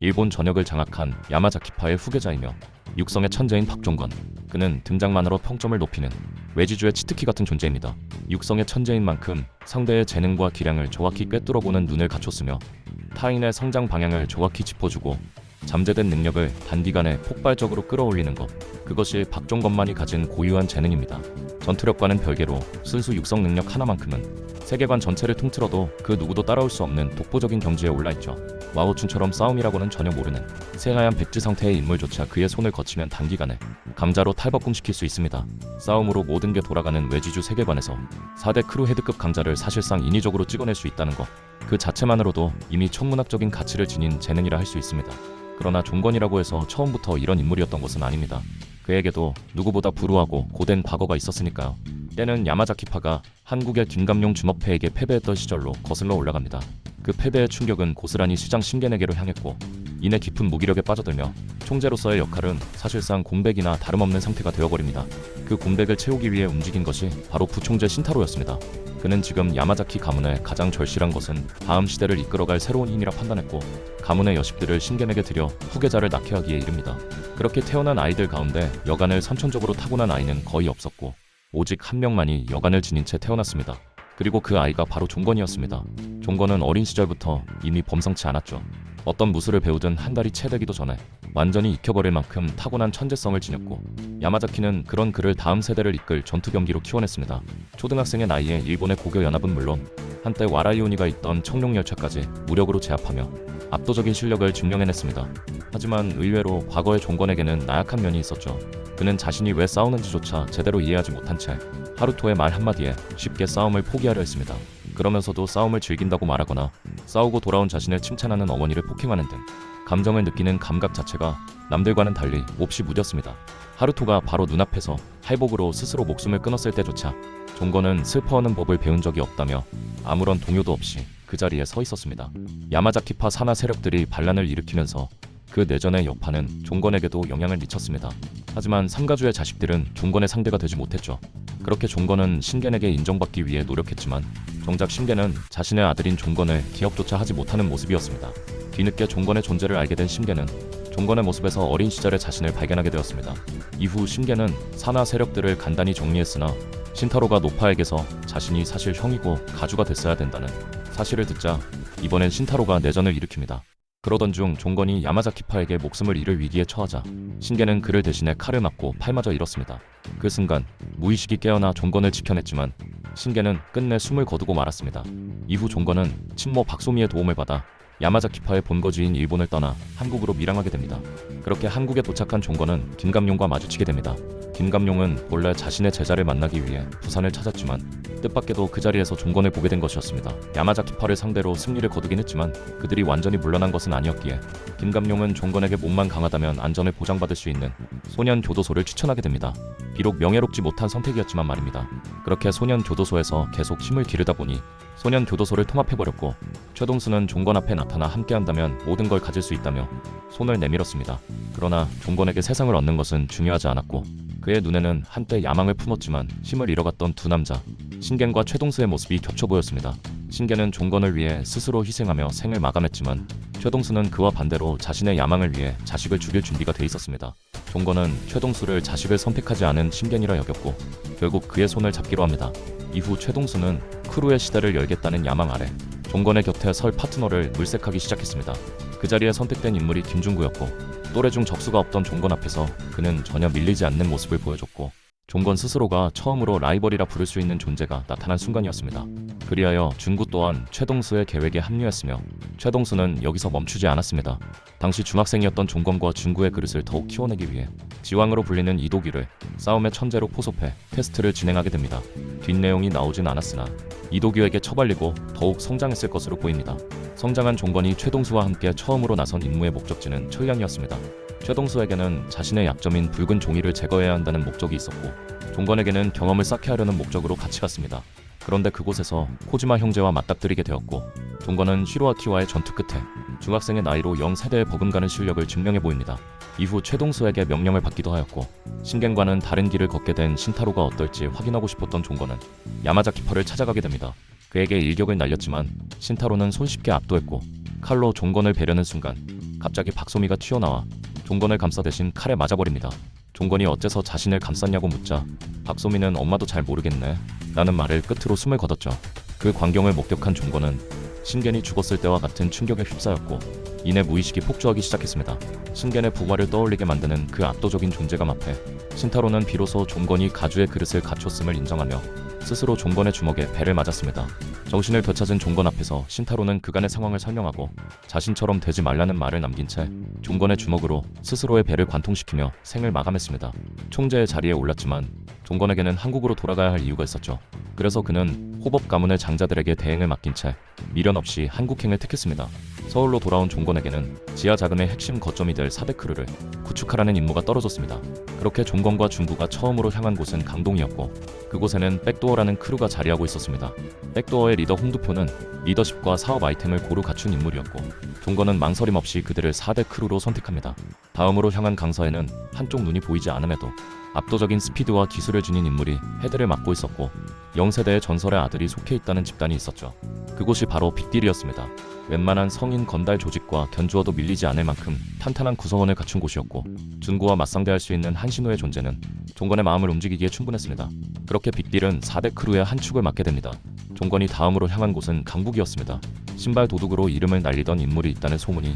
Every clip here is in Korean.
일본 전역을 장악한 야마자키파의 후계자이며 육성의 천재인 박종건. 그는 등장만으로 평점을 높이는 외지주의 치트키 같은 존재입니다. 육성의 천재인 만큼 상대의 재능과 기량을 정확히 꿰뚫어보는 눈을 갖췄으며 타인의 성장 방향을 정확히 짚어주고 잠재된 능력을 단기간에 폭발적으로 끌어올리는 것, 그것이 박종건만이 가진 고유한 재능입니다. 전투력과는 별개로 순수 육성 능력 하나만큼은 세계관 전체를 통틀어도 그 누구도 따라올 수 없는 독보적인 경지에 올라있죠. 와우춘처럼 싸움이라고는 전혀 모르는 새하얀 백지 상태의 인물조차 그의 손을 거치면 단기간에 강자로 탈바꿈시킬 수 있습니다. 싸움으로 모든 게 돌아가는 외지주 세계관에서 4대 크루 헤드급 강자를 사실상 인위적으로 찍어낼 수 있다는 것, 그 자체만으로도 이미 천문학적인 가치를 지닌 재능이라 할 수 있습니다. 그러나 종건이라고 해서 처음부터 이런 인물이었던 것은 아닙니다. 그에게도 누구보다 불우하고 고된 과거가 있었으니까요. 때는 야마자키파가 한국의 김감룡 주먹패에게 패배했던 시절로 거슬러 올라갑니다. 그 패배의 충격은 고스란히 시장 신겐에게로 향했고 이내 깊은 무기력에 빠져들며 총재로서의 역할은 사실상 공백이나 다름없는 상태가 되어버립니다. 그 공백을 채우기 위해 움직인 것이 바로 부총재 신타로였습니다. 그는 지금 야마자키 가문의 가장 절실한 것은 다음 시대를 이끌어갈 새로운 힘이라 판단했고 가문의 여십들을 신겐에게 들여 후계자를 낳게 하기에 이릅니다. 그렇게 태어난 아이들 가운데 여간을 선천적으로 타고난 아이는 거의 없었고 오직 한 명만이 여간을 지닌 채 태어났습니다. 그리고 그 아이가 바로 종건이었습니다. 종건은 어린 시절부터 이미 범상치 않았죠. 어떤 무술을 배우든 한 달이 채 되기도 전에 완전히 익혀버릴 만큼 타고난 천재성을 지녔고 야마자키는 그런 그를 다음 세대를 이끌 전투 경기로 키워냈습니다. 초등학생의 나이에 일본의 고교 연합은 물론 한때 와라이오니가 있던 청룡열차까지 무력으로 제압하며 압도적인 실력을 증명해냈습니다. 하지만 의외로 과거의 종건에게는 나약한 면이 있었죠. 그는 자신이 왜 싸우는지조차 제대로 이해하지 못한 채 하루토의 말 한마디에 쉽게 싸움을 포기하려 했습니다. 그러면서도 싸움을 즐긴다고 말하거나 싸우고 돌아온 자신을 칭찬하는 어머니를 폭행하는 등 감정을 느끼는 감각 자체가 남들과는 달리 몹시 무뎠습니다. 하루토가 바로 눈앞에서 할복으로 스스로 목숨을 끊었을 때조차 종건은 슬퍼하는 법을 배운 적이 없다며 아무런 동요도 없이 그 자리에 서 있었습니다. 야마자키파 산하 세력들이 반란을 일으키면서 그 내전의 여파는 종건에게도 영향을 미쳤습니다. 하지만 삼가주의 자식들은 종건의 상대가 되지 못했죠. 그렇게 종건은 신겐에게 인정받기 위해 노력했지만 정작 신겐은 자신의 아들인 종건을 기억조차 하지 못하는 모습이었습니다. 뒤늦게 종건의 존재를 알게 된 신겐은 종건의 모습에서 어린 시절의 자신을 발견하게 되었습니다. 이후 신겐은 산하 세력들을 간단히 정리했으나 신타로가 노파에게서 자신이 사실 형이고 가주가 됐어야 된다는 사실을 듣자 이번엔 신타로가 내전을 일으킵니다. 그러던 중 종건이 야마자키파에게 목숨을 잃을 위기에 처하자 신겐은 그를 대신해 칼을 맞고 팔마저 잃었습니다. 그 순간 무의식이 깨어나 종건을 지켜냈지만 신겐은 끝내 숨을 거두고 말았습니다. 이후 종건은 친모 박소미의 도움을 받아 야마자키파의 본거지인 일본을 떠나 한국으로 밀항하게 됩니다. 그렇게 한국에 도착한 종건은 김감룡과 마주치게 됩니다. 김감룡은 본래 자신의 제자를 만나기 위해 부산을 찾았지만 뜻밖에도 그 자리에서 종건을 보게 된 것이었습니다. 야마자키파를 상대로 승리를 거두긴 했지만 그들이 완전히 물러난 것은 아니었기에 김감룡은 종건에게 몸만 강하다면 안전을 보장받을 수 있는 소년 교도소를 추천하게 됩니다. 비록 명예롭지 못한 선택이었지만 말입니다. 그렇게 소년 교도소에서 계속 힘을 기르다 보니 소년 교도소를 통합해버렸고 최동수는 종건 앞에 나타나 함께한다면 모든 걸 가질 수 있다며 손을 내밀었습니다. 그러나 종건에게 세상을 얻는 것은 중요하지 않았고 그의 눈에는 한때 야망을 품었지만 힘을 잃어갔던 두 남자 신겐과 최동수의 모습이 겹쳐 보였습니다. 신겐은 종건을 위해 스스로 희생하며 생을 마감했지만 최동수는 그와 반대로 자신의 야망을 위해 자식을 죽일 준비가 돼 있었습니다. 종건은 최동수를 자식을 선택하지 않은 신겐이라 여겼고 결국 그의 손을 잡기로 합니다. 이후 최동수는 크루의 시대를 열겠다는 야망 아래 종건의 곁에 설 파트너를 물색하기 시작했습니다. 그 자리에 선택된 인물이 김중구였고 또래 중 적수가 없던 종건 앞에서 그는 전혀 밀리지 않는 모습을 보여줬고 종건 스스로가 처음으로 라이벌이라 부를 수 있는 존재가 나타난 순간이었습니다. 그리하여 중구 또한 최동수의 계획에 합류했으며 최동수는 여기서 멈추지 않았습니다. 당시 중학생이었던 종건과 중구의 그릇을 더욱 키워내기 위해 지왕으로 불리는 이도기를 싸움의 천재로 포섭해 테스트를 진행하게 됩니다. 뒷내용이 나오진 않았으나 이도규에게 처발리고 더욱 성장했을 것으로 보입니다. 성장한 종건이 최동수와 함께 처음으로 나선 임무의 목적지는 철량이었습니다. 최동수에게는 자신의 약점인 붉은 종이를 제거해야 한다는 목적이 있었고 종건에게는 경험을 쌓게 하려는 목적으로 같이 갔습니다. 그런데 그곳에서 코지마 형제와 맞닥뜨리게 되었고 종건은 시로아키와의 전투 끝에 중학생의 나이로 0세대에 버금가는 실력을 증명해 보입니다. 이후 최동수에게 명령을 받기도 하였고 신겐과는 다른 길을 걷게 된 신타로가 어떨지 확인하고 싶었던 종건은 야마자키파를 찾아가게 됩니다. 그에게 일격을 날렸지만 신타로는 손쉽게 압도했고 칼로 종건을 베려는 순간 갑자기 박소미가 튀어나와 종건을 감싸 대신 칼에 맞아버립니다. 종건이 어째서 자신을 감쌌냐고 묻자 박소미는 엄마도 잘 모르겠네 라는 말을 끝으로 숨을 거뒀죠. 그 광경을 목격한 종건은 신겐이 죽었을 때와 같은 충격에 휩싸였고 이내 무의식이 폭주하기 시작했습니다. 신겐의 부활을 떠올리게 만드는 그 압도적인 존재감 앞에 신타로는 비로소 종건이 가주의 그릇을 갖췄음을 인정하며 스스로 종건의 주먹에 배를 맞았습니다. 정신을 되찾은 종건 앞에서 신타로는 그간의 상황을 설명하고 자신처럼 되지 말라는 말을 남긴 채 종건의 주먹으로 스스로의 배를 관통시키며 생을 마감했습니다. 총재의 자리에 올랐지만 종건에게는 한국으로 돌아가야 할 이유가 있었죠. 그래서 그는 호법 가문의 장자들에게 대행을 맡긴 채 미련 없이 한국행을 택했습니다. 서울로 돌아온 종건에게는 지하 자금의 핵심 거점이 될 사대크루를 구축하라는 임무가 떨어졌습니다. 그렇게 종건과 중구가 처음으로 향한 곳은 강동이었고 그곳에는 백도어라는 크루가 자리하고 있었습니다. 백도어의 리더 홍두표는 리더십과 사업 아이템을 고루 갖춘 인물이었고 종건은 망설임 없이 그들을 4대 크루로 선택합니다. 다음으로 향한 강서에는 한쪽 눈이 보이지 않음에도 압도적인 스피드와 기술을 지닌 인물이 헤드를 맡고 있었고 영세대의 전설의 아들이 속해 있다는 집단이 있었죠. 그곳이 바로 빅딜이었습니다. 웬만한 성인 건달 조직과 견주어도 밀리지 않을 만큼 탄탄한 구성원을 갖춘 곳이었고 준구와 맞상대할 수 있는 한신호의 존재는 종건의 마음을 움직이기에 충분했습니다. 그렇게 빅딜은 4대 크루의 한 축을 맡게 됩니다. 종건이 다음으로 향한 곳은 강북이었습니다. 신발 도둑으로 이름을 날리던 인물이 있다는 소문이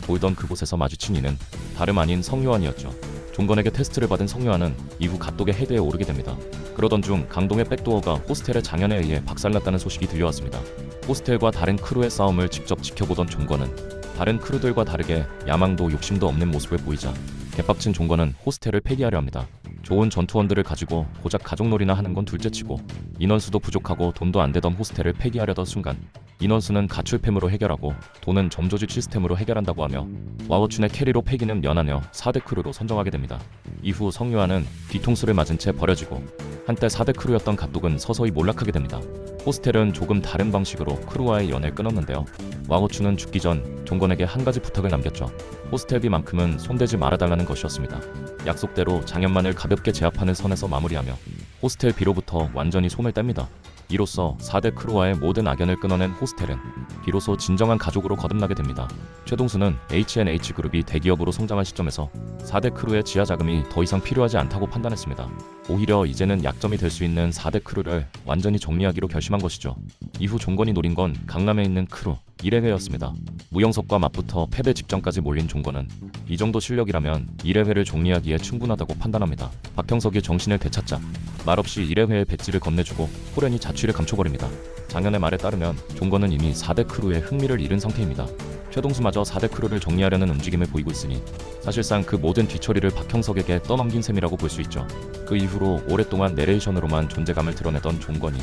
돌던 그곳에서 마주친 이는 다름 아닌 성요한이었죠. 종건에게 테스트를 받은 성요한은 이후 갓독의 헤드에 오르게 됩니다. 그러던 중 강동의 백도어가 호스텔의 장현에 의해 박살났다는 소식이 들려왔습니다. 호스텔과 다른 크루의 싸움을 직접 지켜보던 종건은 다른 크루들과 다르게 야망도 욕심도 없는 모습을 보이자 개빡친 종건은 호스텔을 폐기하려 합니다. 좋은 전투원들을 가지고 고작 가족놀이나 하는 건 둘째치고 인원수도 부족하고 돈도 안 되던 호스텔을 폐기하려던 순간 인원수는 가출팸으로 해결하고 돈은 점조직 시스템으로 해결한다고 하며 와우춘의 캐리로 폐기는 면하며 4대 크루로 선정하게 됩니다. 이후 성유한은 뒤통수를 맞은 채 버려지고 한때 4대 크루였던 갓독은 서서히 몰락하게 됩니다. 호스텔은 조금 다른 방식으로 크루와의 연을 끊었는데요. 와우춘은 죽기 전 종건에게 한 가지 부탁을 남겼죠. 호스텔비만큼은 손대지 말아달라는 것이었습니다. 약속대로 장현만을 가볍게 제압하는 선에서 마무리하며 호스텔비로부터 완전히 손을 뗍니다. 이로써 4대 크루와의 모든 악연을 끊어낸 호스텔은 비로소 진정한 가족으로 거듭나게 됩니다. 최동수는 H&H그룹이 대기업으로 성장한 시점에서 4대 크루의 지하 자금이 더 이상 필요하지 않다고 판단했습니다. 오히려 이제는 약점이 될 수 있는 4대 크루를 완전히 정리하기로 결심한 것이죠. 이후 종건이 노린 건 강남에 있는 크루 이래회였습니다. 무영석과 맞붙어 패배 직전까지 몰린 종건은 이 정도 실력이라면 이래회를 정리하기에 충분하다고 판단합니다. 박형석이 정신을 되찾자 말없이 이래회의 배지를 건네주고 호련히 자취를 감춰버립니다. 장현의 말에 따르면 종건은 이미 4대 크루에 흥미를 잃은 상태입니다. 최동수마저 4대 크루를 정리하려는 움직임을 보이고 있으니 사실상 그 모든 뒤처리를 박형석에게 떠넘긴 셈이라고 볼 수 있죠. 그 이후로 오랫동안 내레이션으로만 존재감을 드러내던 종건이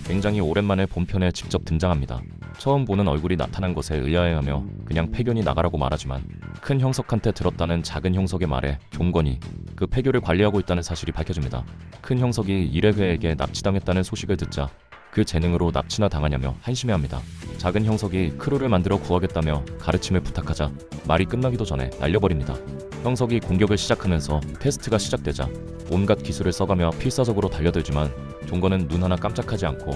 굉장히 오랜만에 본편에 직접 등장합니다. 처음 보는 얼굴이 나타난 것에 의아해하며 그냥 패견이 나가라고 말하지만 큰 형석한테 들었다는 작은 형석의 말에 종건이 그 폐교를 관리하고 있다는 사실이 밝혀집니다. 큰 형석이 이래회에게 납치당했다는 소식을 듣자 그 재능으로 납치나 당하냐며 한심해합니다. 작은 형석이 크루를 만들어 구하겠다며 가르침을 부탁하자 말이 끝나기도 전에 날려버립니다. 형석이 공격을 시작하면서 테스트가 시작되자 온갖 기술을 써가며 필사적으로 달려들지만 종건은 눈 하나 깜짝하지 않고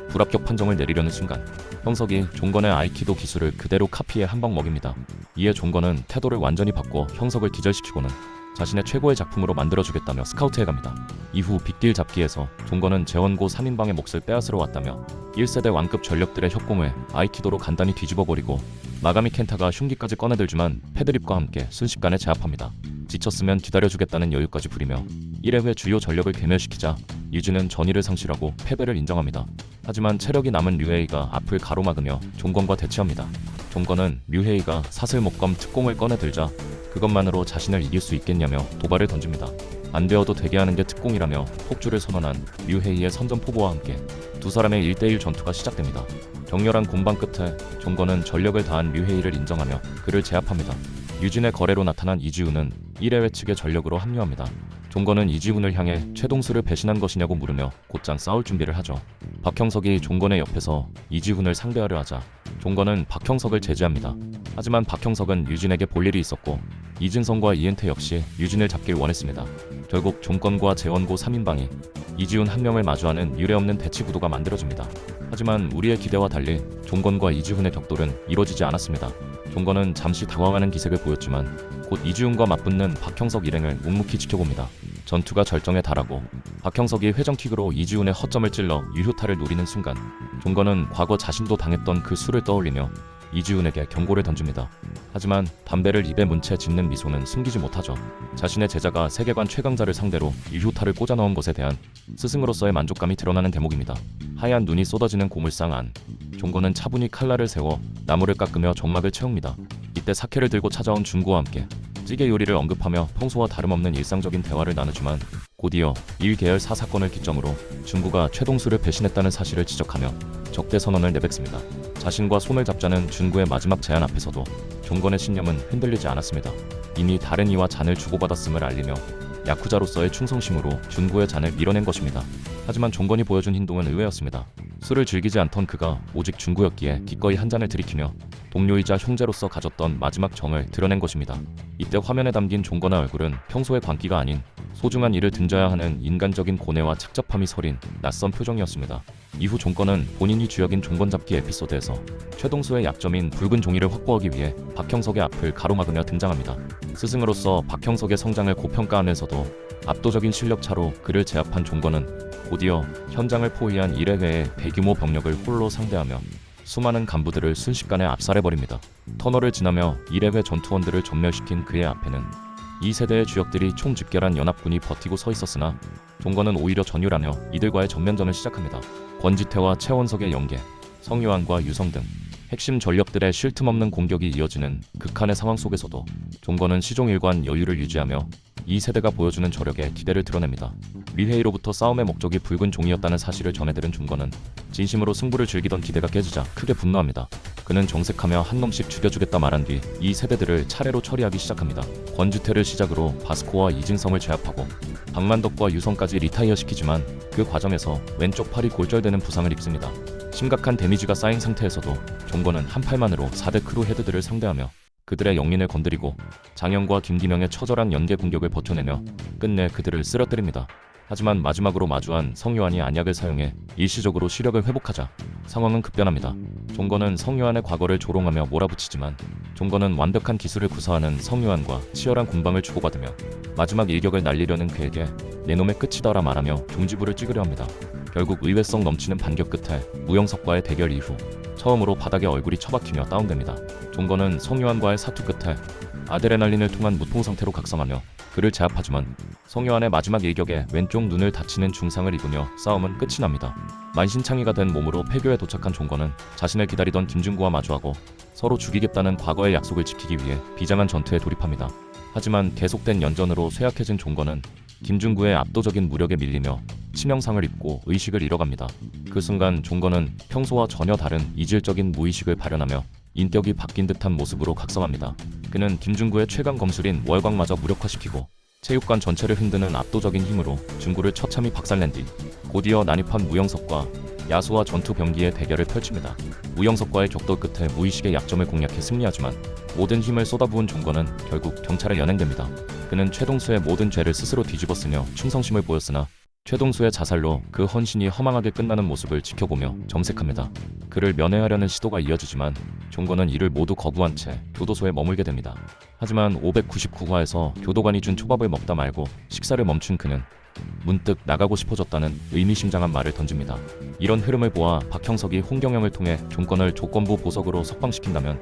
불합격 판정을 내리려는 순간 형석이 종건의 아이키도 기술을 그대로 카피해 한 방 먹입니다. 이에 종건은 태도를 완전히 바꿔 형석을 기절시키고는 자신의 최고의 작품으로 만들어주겠다며 스카우트해갑니다. 이후 빅딜 잡기에서 종건은 재원고 3인방의 몫을 빼앗으러 왔다며 1세대 왕급 전력들의 협공을 아이키도로 간단히 뒤집어버리고 마가미 켄타가 흉기까지 꺼내들지만 패드립과 함께 순식간에 제압합니다. 지쳤으면 기다려주겠다는 여유까지 부리며 1회회 주요 전력을 괴멸시키자 유지는 전의를 상실하고 패배를 인정합니다. 하지만 체력이 남은 류헤이가 앞을 가로막으며 종건과 대치합니다. 종건은 류헤이가 사슬목검 특공을 꺼내들자 그것만으로 자신을 이길 수 있겠냐며 도발을 던집니다. 안 되어도 되게 하는 게 특공이라며 폭주를 선언한 류헤이의 선전포고와 함께 두 사람의 1대1 전투가 시작됩니다. 격렬한 공방 끝에 종건은 전력을 다한 류헤이를 인정하며 그를 제압합니다. 유진의 거래로 나타난 이지우는 1회회 측의 전력으로 합류합니다. 종건은 이지훈을 향해 최동수를 배신한 것이냐고 물으며 곧장 싸울 준비를 하죠. 박형석이 종건의 옆에서 이지훈을 상대하려 하자 종건은 박형석을 제지합니다. 하지만 박형석은 유진에게 볼 일이 있었고 이진성과 이은태 역시 유진을 잡길 원했습니다. 결국 종건과 재원고 3인방이 이지훈 한 명을 마주하는 유례없는 대치 구도가 만들어집니다. 하지만 우리의 기대와 달리 종건과 이지훈의 격돌은 이뤄지지 않았습니다. 종건은 잠시 당황하는 기색을 보였지만 곧 이지훈과 맞붙는 박형석 일행을 묵묵히 지켜봅니다. 전투가 절정에 달하고 박형석이 회전킥으로 이지훈의 허점을 찔러 유효타를 노리는 순간 종건은 과거 자신도 당했던 그 수를 떠올리며 이지훈에게 경고를 던집니다. 하지만 담배를 입에 문 채 짓는 미소는 숨기지 못하죠. 자신의 제자가 세계관 최강자를 상대로 유효타를 꽂아 넣은 것에 대한 스승으로서의 만족감이 드러나는 대목입니다. 하얀 눈이 쏟아지는 고물상 안 종건은 차분히 칼날을 세워 나무를 깎으며 점막을 채웁니다. 이때 사케를 들고 찾아온 준구와 함께 찌개 요리를 언급하며 평소와 다름없는 일상적인 대화를 나누지만 곧이어 일계열사 사건을 기점으로 준구가 최동수를 배신했다는 사실을 지적하며 적대 선언을 내뱉습니다. 자신과 손을 잡자는 준구의 마지막 제안 앞에서도 종건의 신념은 흔들리지 않았습니다. 이미 다른 이와 잔을 주고받았음을 알리며 야쿠자로서의 충성심으로 준구의 잔을 밀어낸 것입니다. 하지만 종건이 보여준 행동은 의외였습니다. 술을 즐기지 않던 그가 오직 준구였기에 기꺼이 한 잔을 들이키며 동료이자 형제로서 가졌던 마지막 정을 드러낸 것입니다. 이때 화면에 담긴 종건의 얼굴은 평소의 광기가 아닌 소중한 일을 등져야 하는 인간적인 고뇌와 착잡함이 서린 낯선 표정이었습니다. 이후 종건은 본인이 주역인 종건잡기 에피소드에서 최동수의 약점인 붉은 종이를 확보하기 위해 박형석의 앞을 가로막으며 등장합니다. 스승으로서 박형석의 성장을 고평가하면서도 압도적인 실력 차로 그를 제압한 종건은 곧이어 현장을 포위한 1회회의 대규모 병력을 홀로 상대하며 수많은 간부들을 순식간에 압살해버립니다. 터널을 지나며 1회회 전투원들을 전멸시킨 그의 앞에는 2세대의 주역들이 총집결한 연합군이 버티고 서 있었으나 종건은 오히려 전율하며 이들과의 전면전을 시작합니다. 권지태와 최원석의 연계, 성유한과 유성 등 핵심 전력들의 쉴 틈 없는 공격이 이어지는 극한의 상황 속에서도 종건은 시종일관 여유를 유지하며 2세대가 보여주는 저력에 기대를 드러냅니다. 리회이로부터 싸움의 목적이 붉은 종이었다는 사실을 전해들은 종건은 진심으로 승부를 즐기던 기대가 깨지자 크게 분노합니다. 그는 정색하며 한 놈씩 죽여주겠다 말한 뒤 이 세대들을 차례로 처리하기 시작합니다. 권주태를 시작으로 바스코와 이진성을 제압하고 박만덕과 유성까지 리타이어 시키지만 그 과정에서 왼쪽 팔이 골절되는 부상을 입습니다. 심각한 데미지가 쌓인 상태에서도 종건은 한 팔만으로 4대 크루 헤드들을 상대하며 그들의 영린을 건드리고 장영과 김기명의 처절한 연계 공격을 버텨내며 끝내 그들을 쓰러뜨립니다. 하지만 마지막으로 마주한 성유한이 안약을 사용해 일시적으로 시력을 회복하자 상황은 급변합니다. 종건은 성유한의 과거를 조롱하며 몰아붙이지만 종건은 완벽한 기술을 구사하는 성유한과 치열한 공방을 주고받으며 마지막 일격을 날리려는 그에게 내 놈의 끝이다라 말하며 종지부를 찍으려 합니다. 결국 의외성 넘치는 반격 끝에 무영석과의 대결 이후 처음으로 바닥에 얼굴이 처박히며 다운됩니다. 종건은 성유한과의 사투 끝에 아드레날린을 통한 무통 상태로 각성하며 그를 제압하지만 성유한의 마지막 일격에 왼쪽 눈을 다치는 중상을 입으며 싸움은 끝이 납니다. 만신창이가 된 몸으로 폐교에 도착한 종건은 자신을 기다리던 김준구와 마주하고 서로 죽이겠다는 과거의 약속을 지키기 위해 비장한 전투에 돌입합니다. 하지만 계속된 연전으로 쇠약해진 종건은 김준구의 압도적인 무력에 밀리며 치명상을 입고 의식을 잃어갑니다. 그 순간 종건은 평소와 전혀 다른 이질적인 무의식을 발현하며 인격이 바뀐 듯한 모습으로 각성합니다. 그는 김준구의 최강 검술인 월광마저 무력화시키고 체육관 전체를 흔드는 압도적인 힘으로 준구를 처참히 박살낸 뒤 곧이어 난입한 무영석과 야수와 전투 병기의 대결을 펼칩니다. 무영석과의 격돌 끝에 무의식의 약점을 공략해 승리하지만 모든 힘을 쏟아부은 종건은 결국 경찰에 연행됩니다. 그는 최동수의 모든 죄를 스스로 뒤집어쓰며 충성심을 보였으나 최동수의 자살로 그 헌신이 허망하게 끝나는 모습을 지켜보며 정색합니다. 그를 면회하려는 시도가 이어지지만 종건은 이를 모두 거부한 채 교도소에 머물게 됩니다. 하지만 599화에서 교도관이 준 초밥을 먹다 말고 식사를 멈춘 그는 문득 나가고 싶어졌다는 의미심장한 말을 던집니다. 이런 흐름을 보아 박형석이 홍경영을 통해 종건을 조건부 보석으로 석방시킨다면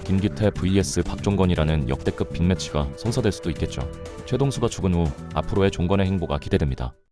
김기태 vs 박종건이라는 역대급 빅매치가 성사될 수도 있겠죠. 최동수가 죽은 후 앞으로의 종건의 행보가 기대됩니다.